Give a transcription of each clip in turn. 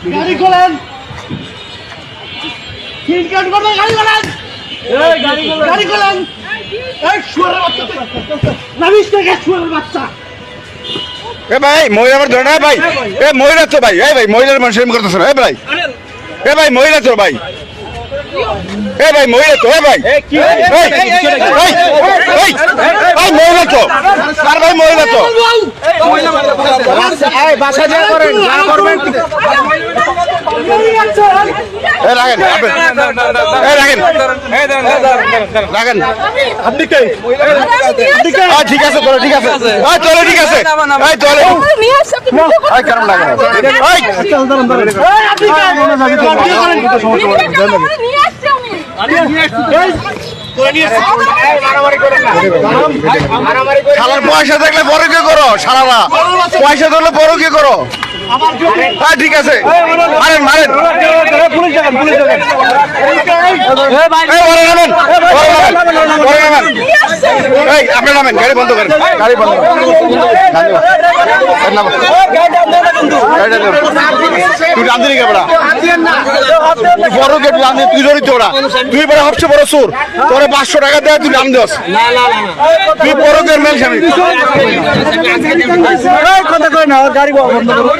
গাড়ি খোলেন, সিনকাট করবে, গাড়ি খোলেন, গাড়ি খোলেন। এই শুয়ারের বাচ্চা, নামিস থেকে শুয়ারের বাচ্চা। এ ভাই মহিলা আমার ধরে না ভাই, এ মহিলা তো ভাই, এই ভাই মহিলার মানুষ এরকম করতেছে না, এ ভাই, এ ভাই মহিলা তো ভাই, এ ভাই মহিলা তো, এ ভাই মহিলা তো, আর ভাই মহিলা তো বাসা যা করেন, যা করবেন রাখেন, রাখেন আপনি কে? ঠিক আছে চলো, ঠিক আছে চলো, ঠিক আছে চলো, কেমন লাগে শালার পয়সা থাকলে বড় কে করো, শালারা পয়সা থাকলে বড় কে করো। হ্যাঁ ঠিক আছে, মারেন মারেন, আপনি নামেন, গাড়ি বন্ধ করেন, গাড়ি বন্ধ করেন, তুই রান্ধি কে বড়া, বড় কে রান্ধি, তুই জড়িত ওরা, তুই বড় সবচেয়ে বড় চোর, তোর 500 টাকা দেয় তুই রান্ধ, তুই বড় কে মেল স্বামী, কথা কয় না, গাড়ি বন্ধ করো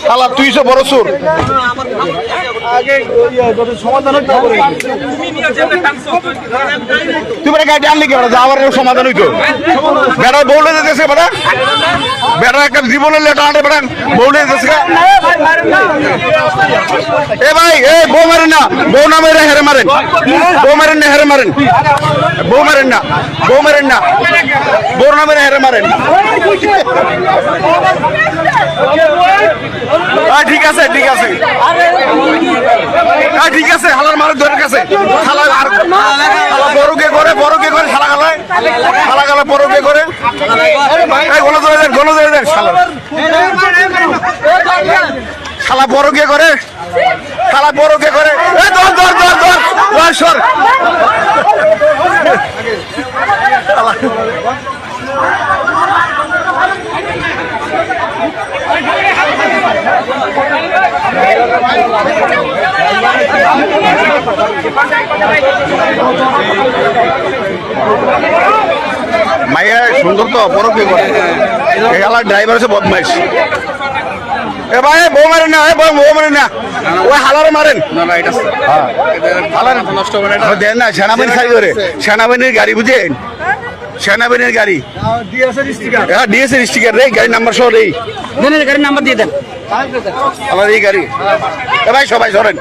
শালা, তুই সব বড় চোর। সমাধান তুই বেটা গাড়ি আনলি কে বেটা, যাওয়ার সমাধান হইতো, বেটা বউলে যেতেছে বেটা, বেটা একটা জীবনের লেটা আনতে বেটা বউলে যেতেছে। এ ভাই এ বউ মারেন না, বউ না মেরে হেরে মারেন, বউ মারেন না হেরে মারেন, বউ মারেন না, বউ মারেন না, বউ না মেরে হেরে মারেন। ঠিক আছে ঠিক আছে ঠিক আছে, হালার মারের ধরে কাছে হালা, আর বড়কে করে, বড়কে করে শালা গালায়, শালা গালা বড়কে করে, গণ ধরে দেন, গণ ধরে দেন শালা, শালা বড়কে করে, শালা বড়কে করে, ধর ধর ধর ধর ধর সর মাইয়া সুন্দর তো, বড় কে করে ড্রাইভার আছে বদমাইশ। এ ভাই বউ মারেন না, বউ মারেন না, ওই হালার মারেন নষ্ট হবে না, দেন না সেনাবাহিনী খাই ধরে, সেনাবাহিনীর গাড়ি বুঝেন, সেনাবাহিনীর গাড়ি, হ্যাঁ ডিএসএ স্টিকার রে, গাড়ির নাম্বার সহ রে, গাড়ির নাম্বার দিয়ে দেন আমার এই গাড়ি। এ ভাই সবাই সরেন।